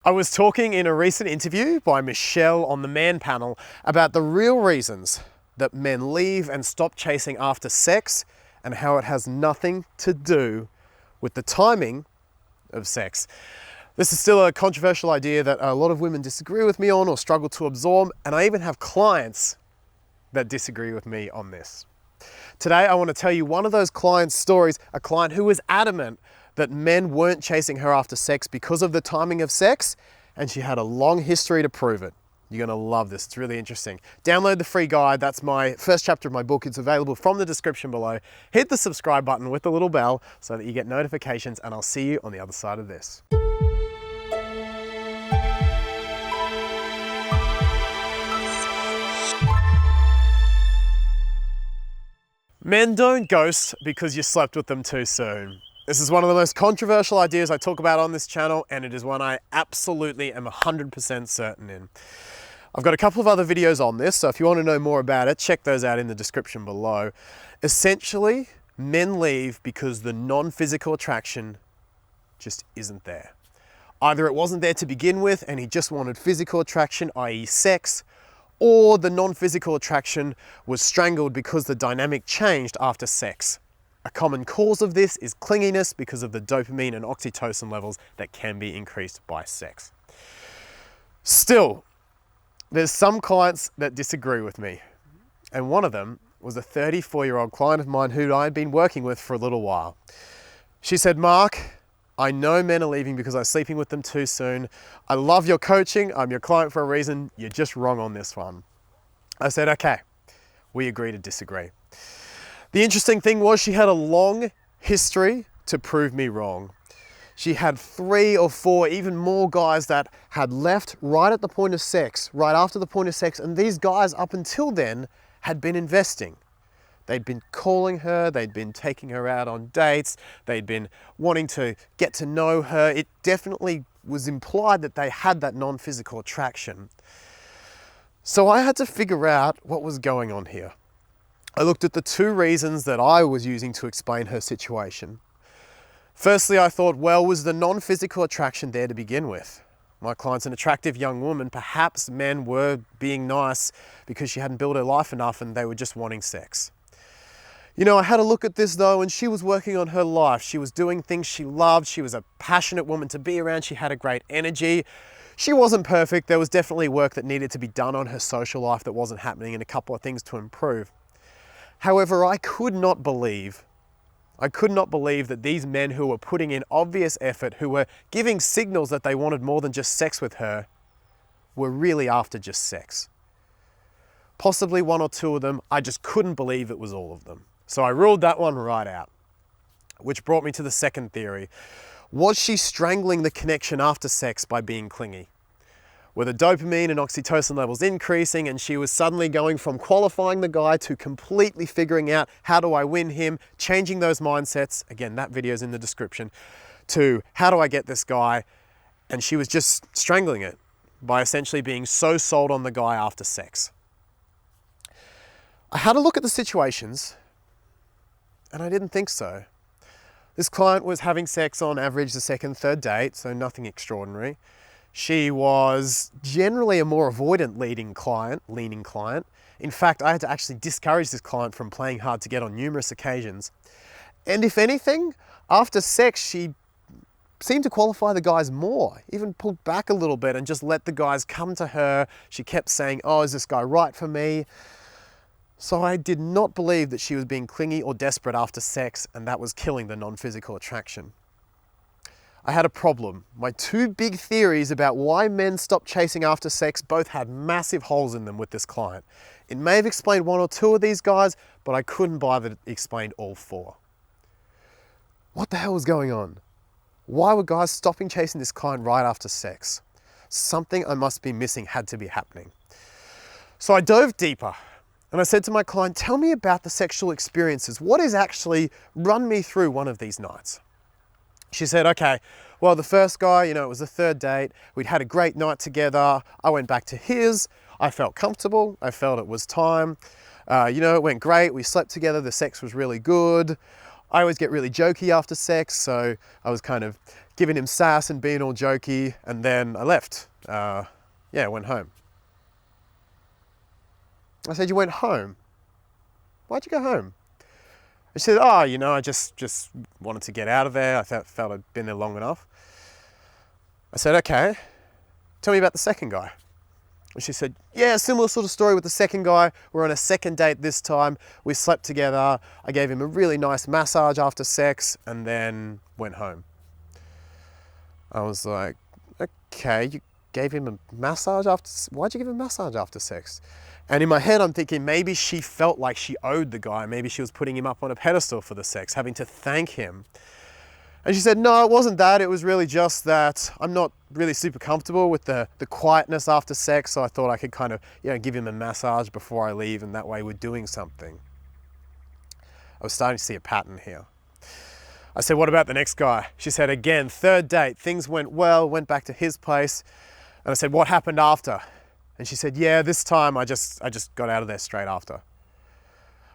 I was talking in a recent interview by Michelle on the Man panel about the real reasons that men leave and stop chasing after sex and how it has nothing to do with the timing of sex. This is still a controversial idea that a lot of women disagree with me on or struggle to absorb, and I even have clients that disagree with me on this. Today I want to tell you one of those clients' stories, a client who was adamant that men weren't chasing her after sex because of the timing of sex, and she had a long history to prove it. You're gonna love this, it's really interesting. Download the free guide, that's my first chapter of my book. It's available from the description below. Hit the subscribe button with the little bell so that you get notifications, and I'll see you on the other side of this. Men don't ghost because you slept with them too soon. This is one of the most controversial ideas I talk about on this channel, and it is one I absolutely am 100% certain in. I've got a couple of other videos on this, so if you want to know more about it, check those out in the description below. Essentially, men leave because the non-physical attraction just isn't there. Either it wasn't there to begin with and he just wanted physical attraction, i.e. sex, or the non-physical attraction was strangled because the dynamic changed after sex. A common cause of this is clinginess because of the dopamine and oxytocin levels that can be increased by sex. Still, there's some clients that disagree with me, and one of them was a 34-year-old client of mine who I had been working with for a little while. She said, "Mark, I know men are leaving because I'm sleeping with them too soon. I love your coaching. I'm your client for a reason. You're just wrong on this one." I said, "Okay, we agree to disagree." The interesting thing was she had a long history to prove me wrong. She had 3 or 4, even more guys that had left right at the point of sex, right after the point of sex, and these guys up until then had been investing. They'd been calling her, they'd been taking her out on dates, they'd been wanting to get to know her. It definitely was implied that they had that non-physical attraction. So I had to figure out what was going on here. I looked at the 2 reasons that I was using to explain her situation. Firstly, I thought, well, was the non-physical attraction there to begin with? My client's an attractive young woman. Perhaps men were being nice because she hadn't built her life enough and they were just wanting sex. You know, I had a look at this though, and she was working on her life. She was doing things she loved. She was a passionate woman to be around. She had a great energy. She wasn't perfect. There was definitely work that needed to be done on her social life that wasn't happening, and a couple of things to improve. However, I could not believe that these men who were putting in obvious effort, who were giving signals that they wanted more than just sex with her, were really after just sex. Possibly 1 or 2 of them, I just couldn't believe it was all of them. So I ruled that one right out, which brought me to the second theory. Was she strangling the connection after sex by being clingy? Were the dopamine and oxytocin levels increasing and she was suddenly going from qualifying the guy to completely figuring out how do I win him, changing those mindsets, again, that video's in the description, to how do I get this guy, and she was just strangling it by essentially being so sold on the guy after sex. I had a look at the situations and I didn't think so. This client was having sex on average the 2nd, 3rd date, so nothing extraordinary. She was generally a more avoidant leaning client. In fact, I had to actually discourage this client from playing hard to get on numerous occasions. And if anything, after sex, she seemed to qualify the guys more, even pulled back a little bit and just let the guys come to her. She kept saying, "Oh, is this guy right for me?" So I did not believe that she was being clingy or desperate after sex, and that was killing the non-physical attraction. I had a problem. My 2 big theories about why men stop chasing after sex both had massive holes in them with this client. It may have explained 1 or 2 of these guys, but I couldn't bother to explain all 4. What the hell was going on? Why were guys stopping chasing this client right after sex? Something I must be missing had to be happening. So I dove deeper and I said to my client, "Tell me about the sexual experiences. What is actually, run me through one of these nights." She said, "Okay, well, the first guy, it was the 3rd date. We'd had a great night together. I went back to his. I felt comfortable. I felt it was time. It went great. We slept together. The sex was really good. I always get really jokey after sex, so I was kind of giving him sass and being all jokey, and then I left. Went home. I said, you went home? Why'd you go home? She said, oh, I just wanted to get out of there. I felt I'd been there long enough. I said, okay, tell me about the second guy. And she said, yeah, similar sort of story with the second guy. We're on a second date this time. We slept together. I gave him a really nice massage after sex and then went home. I was like, okay, you gave him a massage after, why'd you give him a massage after sex? And in my head, I'm thinking maybe she felt like she owed the guy. Maybe she was putting him up on a pedestal for the sex, having to thank him. And she said, no, it wasn't that. It was really just that I'm not really super comfortable with the quietness after sex. So I thought I could kind of, give him a massage before I leave. And that way we're doing something. I was starting to see a pattern here. I said, what about the next guy? She said, again, third date, things went well, went back to his place. And I said, what happened after? And she said, yeah, this time I just got out of there straight after.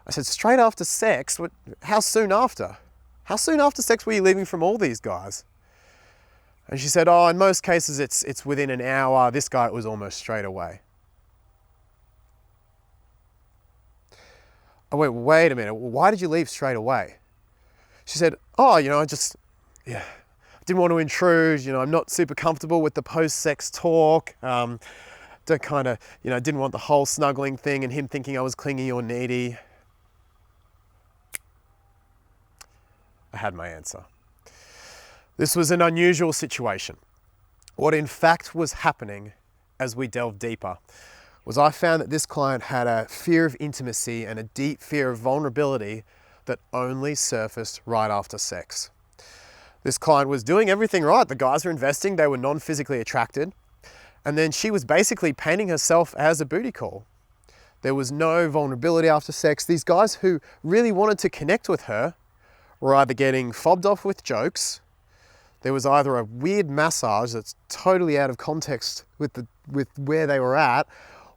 I said, straight after sex? How soon after? How soon after sex were you leaving from all these guys? And she said, oh, in most cases it's within an hour. This guy, it was almost straight away. I went, wait a minute, why did you leave straight away? She said, oh, I didn't want to intrude. I'm not super comfortable with the post-sex talk. Didn't want the whole snuggling thing and him thinking I was clingy or needy. I had my answer. This was an unusual situation. What in fact was happening as we delved deeper was I found that this client had a fear of intimacy and a deep fear of vulnerability that only surfaced right after sex. This client was doing everything right. The guys were investing, they were non-physically attracted. And then she was basically painting herself as a booty call. There was no vulnerability after sex. These guys who really wanted to connect with her were either getting fobbed off with jokes. There was either a weird massage that's totally out of context with where they were at,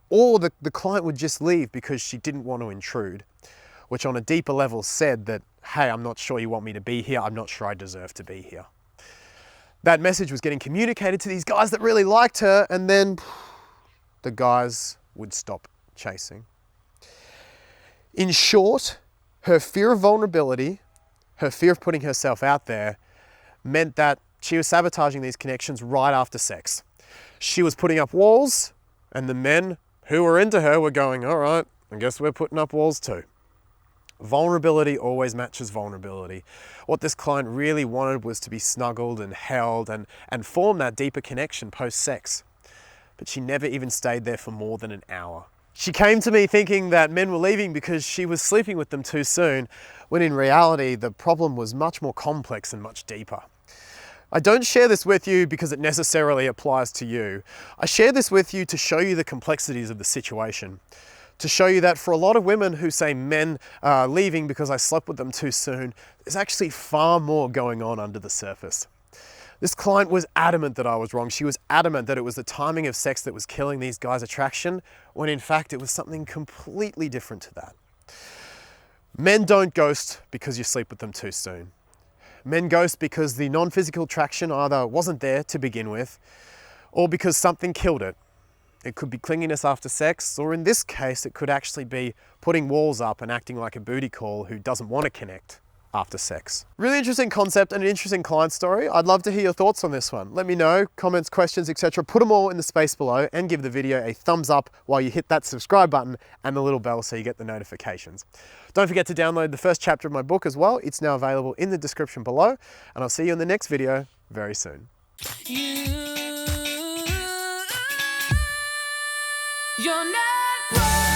or the client would just leave because she didn't want to intrude, which on a deeper level said that, hey, I'm not sure you want me to be here. I'm not sure I deserve to be here. That message was getting communicated to these guys that really liked her, and then the guys would stop chasing. In short, her fear of vulnerability, her fear of putting herself out there, meant that she was sabotaging these connections right after sex. She was putting up walls, and the men who were into her were going, all right, I guess we're putting up walls too. Vulnerability always matches vulnerability. What this client really wanted was to be snuggled and held and form that deeper connection post-sex. But she never even stayed there for more than an hour. She came to me thinking that men were leaving because she was sleeping with them too soon, when in reality, the problem was much more complex and much deeper. I don't share this with you because it necessarily applies to you. I share this with you to show you the complexities of the situation. To show you that for a lot of women who say men are leaving because I slept with them too soon, there's actually far more going on under the surface. This client was adamant that I was wrong. She was adamant that it was the timing of sex that was killing these guys' attraction, when in fact it was something completely different to that. Men don't ghost because you sleep with them too soon. Men ghost because the non-physical attraction either wasn't there to begin with, or because something killed it. It could be clinginess after sex, or in this case, it could actually be putting walls up and acting like a booty call who doesn't want to connect after sex. Really interesting concept and an interesting client story. I'd love to hear your thoughts on this one. Let me know, comments, questions, etc. Put them all in the space below and give the video a thumbs up while you hit that subscribe button and the little bell so you get the notifications. Don't forget to download the first chapter of my book as well. It's now available in the description below, and I'll see you in the next video very soon. You're not